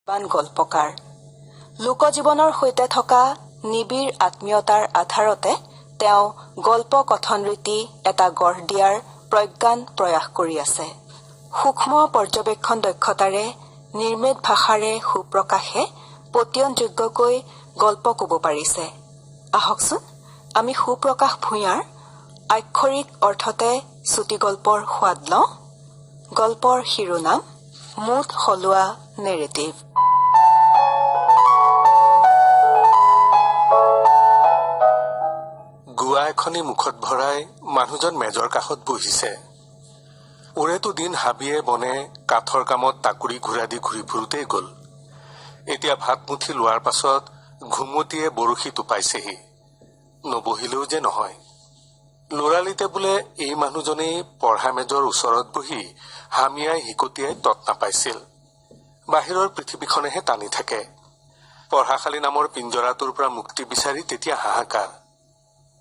বান গল্পকাৰ লোকজীৱনৰ সৈতে থকা নিবিড় আত্মীয়তাৰ আধাৰতে তেওঁ গল্প কথন ৰীতি এটা গঢ় দিয়াৰ প্ৰজ্ঞান প্ৰয়াস কৰি আছে। সূক্ষ্ম পৰ্যবেক্ষণ দক্ষতাৰে নিৰ্মিত ভাষাৰে সুপ্ৰকাশে পতিয়নযোগ্যকৈ গল্প ক'ব পাৰিছে। আহকচোন আমি সুপ্ৰকাশ ভূঞাৰ আক্ষৰিক অৰ্থতে চুটি গল্পৰ সোৱাদ লওঁ। গল্পৰ শিৰোনাম মুঠ সলোৱা নেৰেটিভ। গুৱা এখনি মুখত ভৰাই মানুহজন মেজৰ কাষত বহিছে। ওৰেতো দিন হাবিয়ে বনে কাঠৰ কামত তাকুৰি ঘূৰা দি ঘূৰি ফুৰোতেই গ'ল। এতিয়া ভাতমুঠি লোৱাৰ পাছত ঘুমটিয়ে বৰশী টোপাইছেহি। নবহিলেও যে নহয়। ল'ৰালিতে বোলে এই মানুহজনেই পঢ়া মেজৰ ওচৰত বহি হামিয়াই হিকটিয়াই তত নাপাইছিল। বাহিৰৰ পৃথিৱীখনেহে টানি থাকে। পঢ়াশালী নামৰ পিঞ্জৰাটোৰ পৰা মুক্তি বিচাৰি তেতিয়া হাহাকাৰ।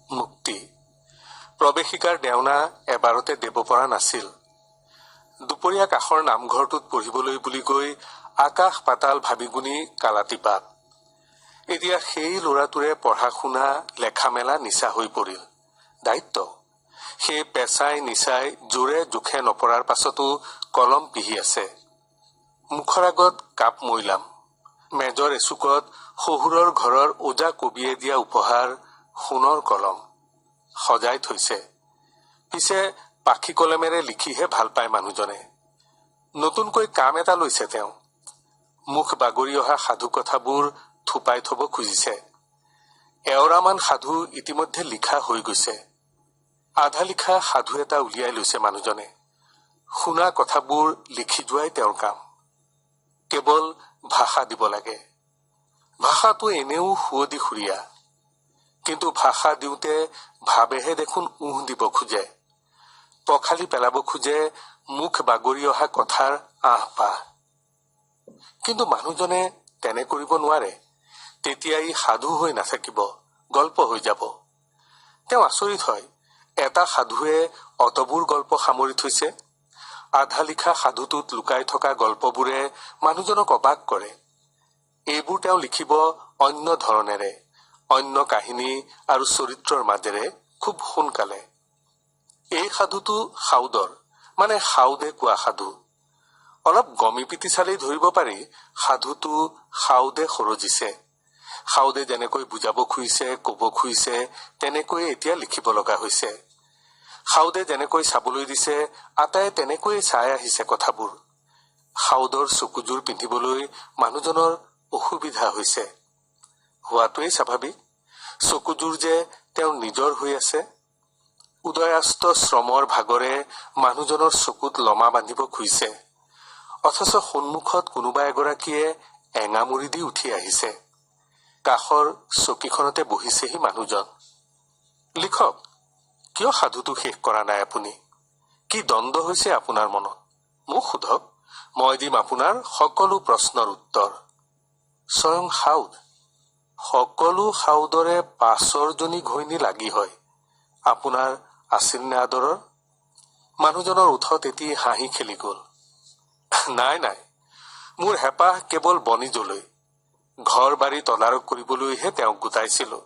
মুক্তি প্ৰৱেশিকাৰ দেওনা এবাৰতে দেব পৰা নাছিল। দুপৰীয়া কাষৰ নামঘৰটোত পঢ়িবলৈ বুলি গৈ আকাশ পাতাল ভাবি গুণি কালাতিপাত। এতিয়া সেই ল'ৰাটোৰে পঢ়া শুনা লেখা মেলা নিচা হৈ পৰিল। দায়িত্ব সেই পেচাই নিচাই জোৰে জোখে নপৰাৰ পাছতো কলম পিহি আছে। মুখৰ আগত কাপ মৈলাম। মেজৰ এচুকত শহুৰৰ ঘৰৰ ওজা কবিয়ে দিয়া উপহাৰ সোণৰ কলম সজাই থৈছে। পিছে পাখি কলমেৰে লিখিহে ভাল পায় মানুহজনে। নতুনকৈ কাম এটা লৈছে তেওঁ। মুখ বাগৰি অহা সাধু কথাবোৰ থোপাই থব খুজিছে। এওৰামান সাধু ইতিমধ্যে লিখা হৈ গৈছে। আধা লিখা সাধু এটা উলিয়াই লৈছে মানুহজনে। শুনা কথাবোৰ লিখি যোৱাই তেওঁৰ কাম। কেৱল ভাষা দিব লাগে। ভাষাটো এনেও সুৱদি সুৰীয়া। কিন্তু ভাষা দিওঁতে ভাৱেহে দেখোন দিব খোজে। পখালি পেলাব খোজে মুখ বাগৰি অহা কথাৰ আহ পাহ। কিন্তু মানুহজনে তেনে কৰিব নোৱাৰে। তেতিয়া ই সাধু হৈ নাথাকিব, গল্প হৈ যাব। তেওঁ আচৰিত হয়, এটা সাধুৱে অতবোৰ গল্প সামৰি থৈছে। আধা লিখা সাধুটোত লুকাই থকা গল্পবোৰে মানুহজনক অবাক কৰে। এইবোৰ তেওঁ লিখিব অন্য ধৰণেৰে, অন্য কাহিনী আৰু চৰিত্ৰৰ মাজেৰে খুব সোনকালে। এই সাধুটো সাউদৰ, মানে সাউদে কোৱা সাধু। অলপ গমি পিটি চালেই ধৰিব পাৰি সাধুটো সাউদে সৰজিছে। সাউদে যেনেকৈ বুজাব খুজিছে, কব খুজিছে, তেনেকৈয়ে এতিয়া লিখিব লগা হৈছে। সাউদে যেনেকৈ চাবলৈ দিছে আটায়ে তেনেকৈয়ে চাই আহিছে কথাবোৰ। সাউদৰ চকুযোৰ পিন্ধিবলৈ মানুহজনৰ অসুবিধা হৈছে। হোৱাটোৱেই স্বাভাৱিক। চকুযোৰ যে তেওঁৰ নিজৰ হৈ আছে। উদয়াস্ত শ্ৰমৰ ভাগৰে মানুহজনৰ চকুত লমা বান্ধিব খুজিছে। অথচ সন্মুখত কোনোবা এগৰাকীয়ে এঙামুৰি দি উঠি আহিছে। কাষৰ চকীখনতে বহিছেহি মানুহজন। লিখক, কিয় সাধুটো শেষ কৰা নাই আপুনি? কি দ্বন্দ্ব হৈছে আপোনাৰ মনত? মোক সোধক, মই দিম আপোনাৰ সকলো প্ৰশ্নৰ উত্তৰ। স্বয়ং সাউদ। সকলো সাউদৰে পাছৰজনী ঘৈণী লাগি হয়। আপোনাৰ আছিল নে আদৰৰ? মানুহজনৰ ওঠত এটি হাঁহি খেলি গল। নাই নাই, মোৰ হেঁপাহ কেৱল বণিজলৈ। ঘৰ বাৰী তদাৰক কৰিবলৈহে তেওঁক গোটাইছিলো,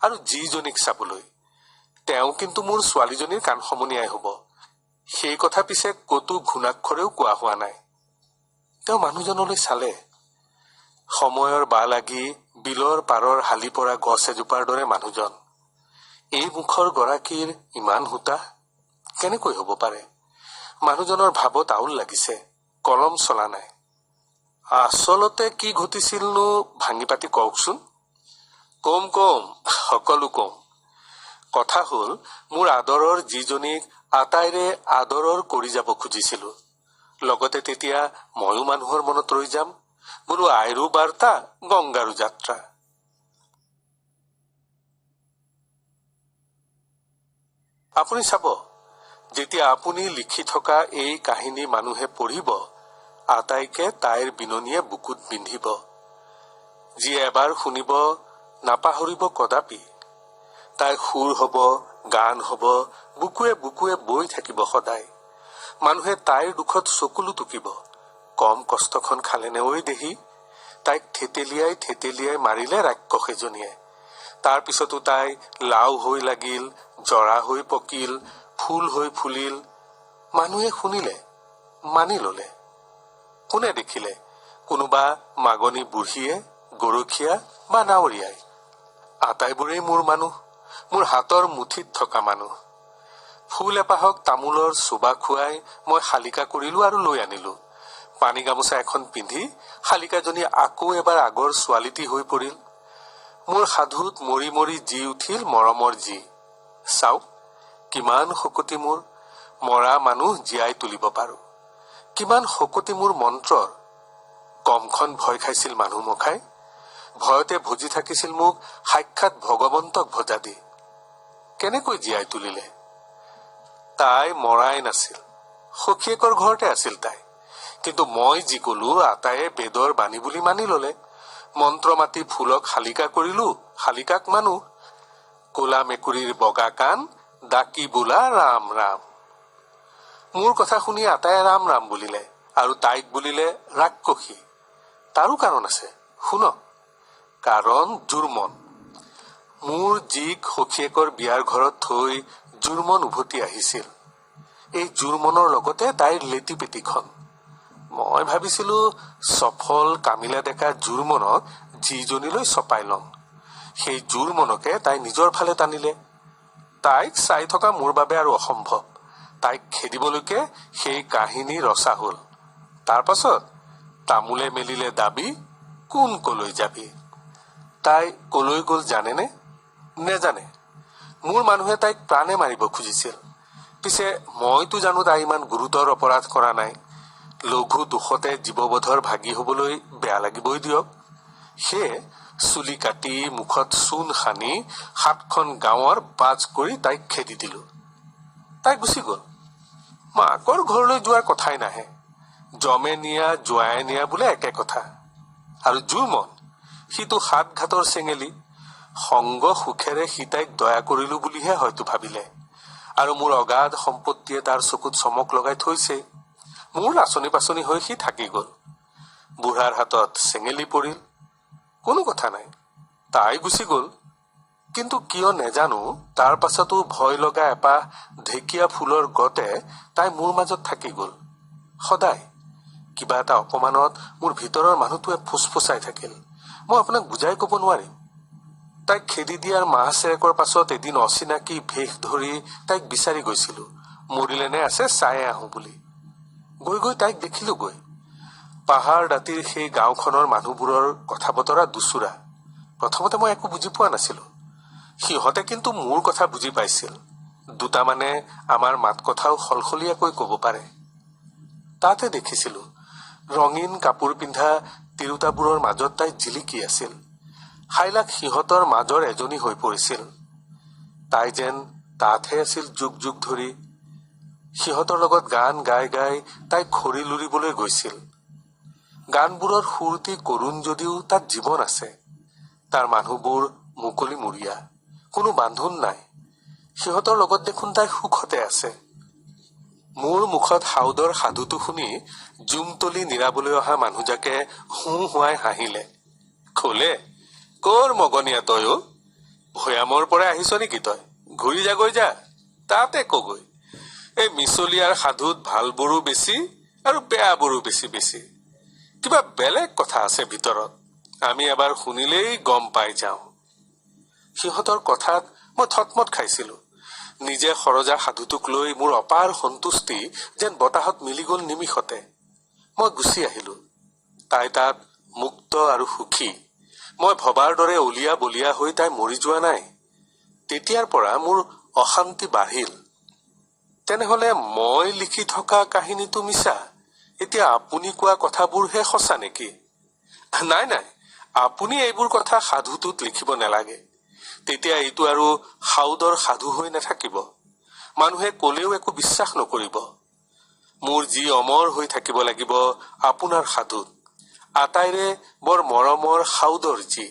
আৰু যিজনীক চাবলৈ। তেওঁ কিন্তু মোৰ ছোৱালীজনীৰ কাণ সমনীয়াই হব। সেই কথা পিছে কতো ঘূণাক্ষৰেও কোৱা হোৱা নাই। তেওঁ মানুহজনলৈ চালে। সময়ৰ বা লাগি বিলৰ পাৰৰ হালি পৰা গছ এজোপাৰ দৰে মানুহজন। এই মুখৰ গৰাকীৰ ইমান হোতা কেনেকৈ হব পাৰে? মানুহজনৰ ভাৱত আউল লাগিছে। কলম চলা নাই। আচলতে কি ঘটিছিলনো ভাঙি পাতি কওকচোন। কম সকলো কম। কথা হল, মোৰ আদৰৰ যিজনীক আটাইৰে আদৰৰ কৰি যাব খুজিছিলো। লগতে তেতিয়া ময়ো মানুহৰ মনত ৰৈ যাম। বোলো আইৰো বাৰ্তা, গংগাৰো যাত্ৰা। আপুনি চাব, যেতিয়া আপুনি লিখি থকা এই কাহিনী মানুহে পঢ়িব, আটাইকে তাইৰ বিননিয়ে বুকুত বিন্ধিব। যিয়ে এবাৰ শুনিব নাপাহৰিব কদাপি। তাইৰ সুৰ হব, গান হব, বুকুৱে বুকুৱে বৈ থাকিব সদায়। মানুহে তাইৰ দুখত চকুলো টুকিব। কম কষ্টখন খালেনে ঐ দেহি? তাইক থেতেলিয়াই মাৰিলে ৰাক্ষস এজনীয়ে। তাৰ পিছতো তাই লাও হৈ লাগিল, জৰা হৈ পকিল, ফুল হৈ ফুলিল। মানুহে শুনিলে, মানি ললে। কোনে দেখিলে? কোনোবা মাগনী বুঢ়ীয়ে, গৰখীয়া বা নাৱৰীয়াই। আটাইবোৰেই মোৰ মানুহ, মোৰ হাতৰ মুঠিত থকা মানুহ। ফুল এপাহক তামোলৰ চোবা খুৱাই মই শালিকা কৰিলো আৰু লৈ আনিলো। পানী গামোচা এখন পিন্ধি শালিকাজনী আকৌ এবাৰ আগৰ ছোৱালীটি হৈ পৰিল। মোৰ সাধুত মৰি মৰি জি উঠিল মৰমৰ জি। চাওক কিমান শকতি মোৰ, মৰা মানুহ জীয়াই তুলিব পাৰো। কিমান শকতি মোৰ মন্ত্ৰৰ। কমখন ভয় খাইছিল মানুহ মখাই, ভয়তে ভজি থাকিছিল মোক সাক্ষাৎ ভগৱন্তক ভজা দি। কেনেকৈ জীয়াই তুলিলে? তাই মৰাই নাছিল, সখীয়েকৰ ঘৰতে আছিল তাই। কিন্তু মই যি কলো আটায়ে বেদৰ বাণী বুলি মানি ললে। মন্ত্ৰ মাতি ফুলক শালিকা কৰিলো, শালিকাক মানুহ। কলা মেকুৰীৰ বগা কাণ, ডাকি বোলা ৰাম ৰাম। মোৰ কথা শুনি আটায়ে ৰাম ৰাম বুলিলে আৰু তাইক বুলিলে ৰাক্ষসী। তাৰো কাৰণ আছে, শুনক। কাৰণ জোৰমন। মোৰ জীক সখীয়েকৰ বিয়াৰ ঘৰত থৈ জোৰমন উভতি আহিছিল। এই জোৰমনৰ লগতে তাইৰ লেটি পেটিখন। মই ভাবিছিলো সফল কামিলা ডেকা জোৰমনক যিজনীলৈ চপাই লম। সেই জোৰমনকে তাই নিজৰ ফালে টানিলে। তাইক চাই থকা মোৰ বাবে আৰু অসম্ভৱ। তাইক খেদিবলৈকে সেই কাহিনী ৰচা হল। তাৰ পাছত তামোলে মেলিলে দাবী, কোন কলৈ যাবি। তাই কলৈ গল জানেনে? নেজানে। মোৰ মানুহে তাইক প্ৰাণে মাৰিব খুজিছিল। পিছে মইতো জানো তাই ইমান গুৰুতৰ অপৰাধ কৰা নাই। লঘু দোষতে জীৱবধৰ ভাগি হবলৈ বেয়া লাগিবই দিয়ক। সেয়ে চুলি কাটি মুখত চূণ সানি 7খন গাঁৱৰ বাজ কৰি তাইক খেদি দিলো। তাই গুচি গল। মাকৰ ঘৰলৈ যোৱাৰ কথাই নাহে। জমে নিয়া জোৱাই নিয়া বোলে একে কথা। আৰু জোৰমন, সিটো 7 ঘাটৰ চেঙেলি। সংগ সুখেৰে সি তাইক দয়া কৰিলো বুলিহে হয়তো ভাবিলে। আৰু মোৰ অগাধ সম্পত্তিয়ে তাৰ চকুত চমক লগাই থৈছে। মোৰ নাচনি পাচনি হৈ সি থাকি গল। বুঢ়াৰ হাতত চেঙেলি পৰিল। কোনো কথা নাই, তাই গুচি গল। কিন্তু কিয় নেজানো তাৰ পাছতো ভয় লগা এপাহ ঢেকীয়া ফুলৰ গতে তাই মোৰ মাজত থাকি গল। সদায় কিবা এটা অপমানত মোৰ ভিতৰৰ মানুহটোৱে ফুচফুচাই থাকিল। মই আপোনাক বুজাই কব নোৱাৰিম। তাইক খেদি দিয়াৰ মাহ চেৰেকৰ পাছত এদিন অচিনাকি ভেষ ধৰি তাইক বিচাৰি গৈছিলো। মৰিলে নে আছে চাই আহো বুলি। গৈ গৈ তাইক দেখিলোগৈ। পাহাৰ দাঁতিৰ সেই গাঁওখনৰ মানুহবোৰৰ কথা বতৰা দুচুৰা। প্ৰথমতে মই একো বুজি পোৱা নাছিলো। সিহঁতে কিন্তু মোৰ কথা বুজি পাইছিল। দুটামানে আমাৰ মাত কথাও সলসলীয়াকৈ কব পাৰে। তাতে দেখিছিলো ৰঙীন কাপোৰ পিন্ধা তিৰোতাবোৰৰ মাজত তাই জিলিকি আছিল। হাইলাক সিহঁতৰ মাজৰ এজনী হৈ পৰিছিল। তাই যেন তাতহে আছিল যুগ যুগ ধৰি। সিহঁতৰ লগত গান গাই গাই তাই খৰি লুৰিবলৈ গৈছিল। গানবোৰৰ সুৰটি কৰুণ যদিও তাত জীৱন আছে। তাৰ মানুহবোৰ মুকলিমূৰীয়া, কোনো বান্ধোন নাই। সিহঁতৰ লগত দেখোন তাই সুখতে আছে। মোৰ মুখত সাউদৰ সাধুটো শুনি জুমতলি নিৰাবলৈ অহা মানুহজাকে হুৱাই হাঁহিলে। কলে, কৰ মগনীয়া তই অ? ভৈয়ামৰ পৰা আহিছ নেকি তই? ঘূৰি যাগৈ যা, তাতে কগৈ। এই মিছলীয়াৰ সাধুত ভালবোৰো বেছি আৰু বেয়াবোৰো বেছি বেছি। কিবা বেলেগ কথা আছে ভিতৰত। আমি এবাৰ শুনিলেই গম পাই যাওঁ। সিহঁতৰ কথাত মই থতমত খাইছিলো। নিজে সৰজা সাধুটোক লৈ মোৰ অপাৰ সন্তুষ্টি যেন বতাহত মিলি গল নিমিষতে। মই গুচি আহিলো। তাই তাত মুক্ত আৰু সুখী। মই ভবাৰ দৰে অলিয়া বলিয়া হৈ তাই মৰি যোৱা নাই। তেতিয়াৰ পৰা মোৰ অশান্তি বাঢ়িল। তেনেহলে মই লিখি থকা কাহিনীটো মিছা? এতিয়া আপুনি কোৱা কথাবোৰহে সঁচা নেকি? নাই নাই, আপুনি এইবোৰ কথা সাধুটোত লিখিব নালাগে। তেতিয়া এইটো আৰু সাউদৰ সাধু হৈ নাথাকিব। মানুহে কলেও একো বিশ্বাস নকৰিব। মোৰ যি অমৰ হৈ থাকিব লাগিব আপোনাৰ সাধুত। আটাইৰে বৰ মৰমৰ সাউদৰ যি।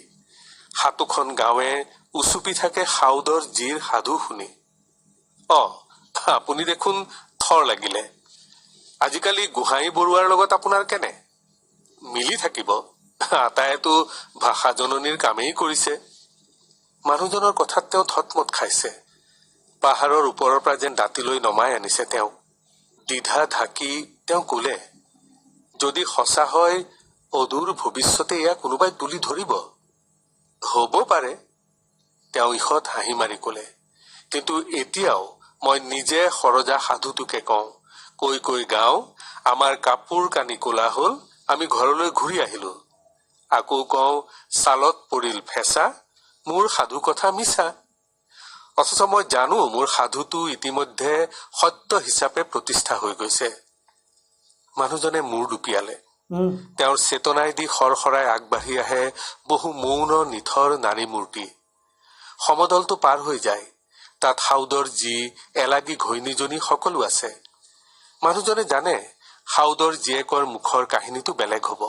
7খন গাঁৱে উচুপি থাকে সাউদৰ জীৰ সাধু শুনি। আপুনি দেখোন থৰ লাগিলে। আজিকালি গোহাঁই বৰুৱাৰ লগত আপোনাৰ কেনে? মিলি থাকিব। আটাইতো ভাষা জননীৰ কামেই কৰিছে। মানুহজনৰ কথাত তেওঁ থতমত খাইছে। পাহাৰৰ ওপৰৰ পৰা যেন দাঁতিলৈ নমাই আনিছে তেওঁক। দ্বিধা ঢাকি তেওঁ কলে, যদি সঁচা হয় অদূৰ ভৱিষ্যতে ইয়াক কোনোবাই তুলি ধৰিব। হ'ব পাৰে, তেওঁ ঈষৎ হাঁহি মাৰি কলে, কিন্তু এতিয়াও মই নিজে সৰজা সাধুটোকে কওঁ। কৈ কৈ গাওঁ, আমাৰ কাপোৰ কানি কোলা হল, আমি ঘৰলৈ ঘূৰি আহিলো। আকৌ কওঁ, ছালত পৰিল ফেঁচা, মোৰ সাধু কথা মিছা। অথচ মই জানো মোৰ সাধুটো ইতিমধ্যে সত্য হিচাপে প্ৰতিষ্ঠা হৈ গৈছে। মানুহজনে মূৰ দুপিয়ালে। তেওঁৰ চেতনাই দি সৰসৰাই আগবাঢ়ি আহে বহু মৌন নিথৰ নাৰী মূৰ্তি। সমদলটো পাৰ হৈ যায়। তাত সাউদৰ জী, এলাগী ঘৈণীজনী সকলো আছে। মানুহজনে জানে সাউদৰ জীয়েকৰ মুখৰ কাহিনীটো বেলেগ হব,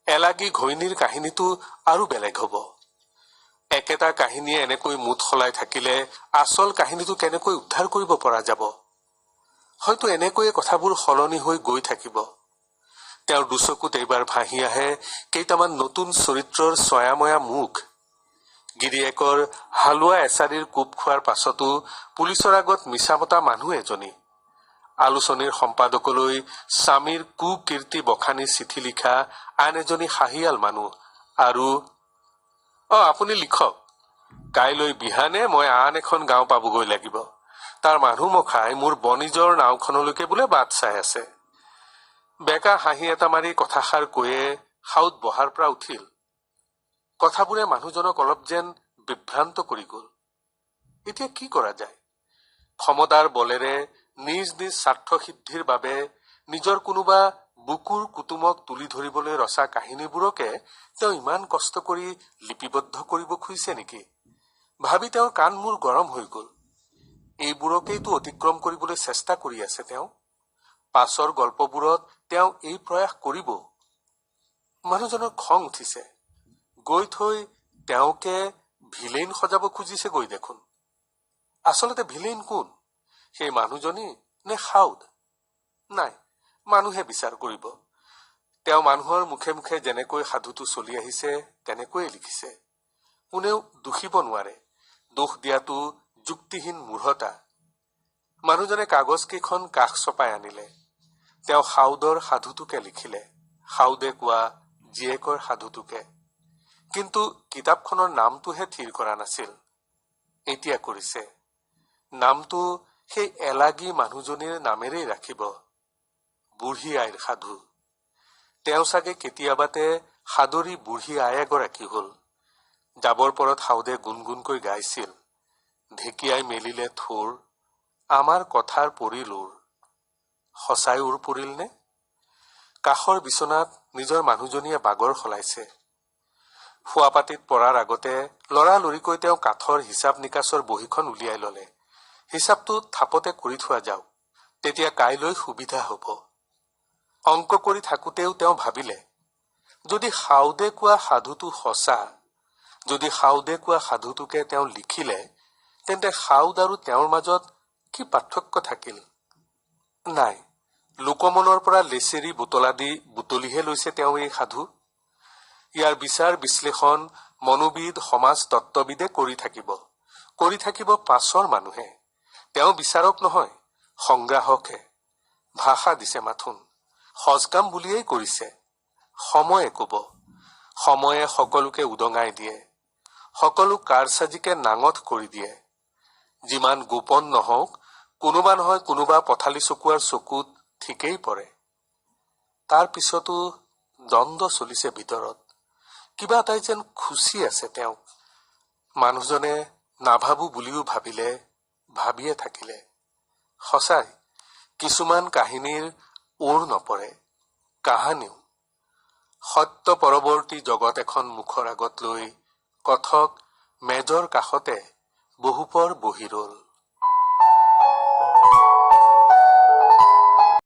এলাগী ঘৈণীৰ কাহিনীটো আৰু বেলেগ হব। একেটা কাহিনীয়ে এনেকৈ মুঠ সলাই থাকিলে আচল কাহিনীটো কেনেকৈ উদ্ধাৰ কৰিব পৰা যাব? হয়তো এনেকৈয়ে কথাবোৰ সলনি হৈ গৈ থাকিব। তেওঁৰ দুচকুত এইবাৰ ভাহি আহে কেইটামান নতুন চৰিত্ৰৰ ছয়াময়া মুখ। গিৰিয়েকৰ হালোৱা এচাৰিৰ কোব খোৱাৰ পাছতো পুলিচৰ আগত মিছা মতা মানুহ এজনী, আলোচনীৰ সম্পাদকলৈ স্বামীৰ কুকীৰ্তি বখানি চিঠি লিখা আন এজনী হাঁহিয়াল মানুহ, আৰু আপুনি লিখক, কাইলৈ বিহানে মই আন এখন গাঁও পাবগৈ লাগিব। তাৰ মানুহ মখাই মোৰ বণিজৰ নাওখনলৈকে বোলে বাট চাই আছে। বেকা হাঁহি এটা মাৰি কথাষাৰ কৈয়ে সাউদ বহাৰ পৰা উঠিল। কথাবোৰে মানুহজনক অলপ যেন বিভ্ৰান্ত কৰি গল। এতিয়া কি কৰা যায়? ক্ষমতাৰ বলেৰে নিজ নিজ স্বাৰ্থ সিদ্ধিৰ বাবে নিজৰ কোনোবা বুকুৰ কুটুমক তুলি ধৰিবলৈ ৰচা কাহিনীবোৰকে তেওঁ ইমান কষ্ট কৰি লিপিবদ্ধ কৰিব খুজিছে নেকি? ভাবি তেওঁৰ কাণ মূৰ গৰম হৈ গল। এইবোৰকেইতো অতিক্ৰম কৰিবলৈ চেষ্টা কৰি আছে তেওঁ। পাছৰ গল্পবোৰত তেওঁ এই প্ৰয়াস কৰিব। মানুহজনৰ খং উঠিছে। গৈ থৈ তেওঁকে ভিলেইন সজাব খুজিছে গৈ দেখোন। আচলতে ভিলেইন কোন? সেই মানুহজনী নে সাউদ? নাই, মানুহে বিচাৰ কৰিব। তেওঁ মানুহৰ মুখে মুখে যেনেকৈ সাধুটো চলি আহিছে তেনেকৈয়ে লিখিছে। কোনেও দোষিব নোৱাৰে। দোষ দিয়াটো যুক্তিহীন মূঢ়তা। মানুহজনে কাগজ কেইখন কাষ চপাই আনিলে। তেওঁ সাউদৰ সাধুটোকে লিখিলে, সাউদে কোৱা জীয়েকৰ সাধুটোকে। কিন্তু কিতাপখনৰ নামটোহে থিৰ কৰা নাছিল। এতিয়া কৰিছে। নামটো সেই এলাগী মানুহজনীৰ নামেৰেই ৰাখিব, বুঢ়ী আইৰ সাধু। তেওঁ চাগে কেতিয়াবাতে সাদৰী বুঢ়ী আই এগৰাকী হল। যাবৰ পৰত সাউদে গুণগুণকৈ গাইছিল, ঢেকীয়াই মেলিলে থোৰ, আমাৰ কথাৰ পৰিল ওৰ। সঁচাই ওৰ পৰিল নে? কাষৰ বিচনাত নিজৰ মানুহজনীয়ে বাগৰ সলাইছে। শোৱাপাটিত পৰাৰ আগতে লৰালৰিকৈ তেওঁ কাঠৰ হিচাপ নিকাচৰ বহীখন উলিয়াই ললে। হিচাপটো থাপতে কৰি থোৱা যাওক, তেতিয়া কাইলৈ সুবিধা হব। অংক কৰি থাকোতেও তেওঁ ভাবিলে, যদি সাউদে কোৱা সাধুটো সঁচা, যদি সাউদে কোৱা সাধুটোকে তেওঁ লিখিলে, তেন্তে সাউদ আৰু তেওঁৰ মাজত কি পাৰ্থক্য থাকিল? নাই, লোকমনৰ পৰা লেচেৰি বুটলা দি বুটলিহে লৈছে তেওঁ এই সাধু। ইয়াৰ বিচাৰ বিশ্লেষণ মনোবিদ, সমাজ তত্ত্ববিদে কৰি থাকিব পাছৰ মানুহে। তেওঁ বিচাৰক নহয়, সংগ্ৰাহকহে। ভাষা দিছে মাথোন, সজকাম বুলিয়েই কৰিছে। সময়ে কব, সময়ে সকলোকে উদঙাই দিয়ে, সকলো কাৰচাজিকে নাঙঠ কৰি দিয়ে। যিমান গোপন নহওক, কোনোবা নহয় কোনোবা পথালি চকুৱাৰ চকুত ঠিকেই পৰে। তাৰ পিছতো দ্বন্দ্ব চলিছে ভিতৰত। কিবা এটাই যেন খুচি আছে তেওঁক। মানুহজনে নাভাবো বুলিও ভাবিলে, ভাবিয়ে থাকিলে। সঁচাই কিছুমান কাহিনীৰ ওৰ নপৰে, কাহানিও। সত্য পৰৱৰ্তী জগত এখন মুখৰ আগত লৈ কথক মেজৰ কাষতে বহুপৰ বহি ৰল।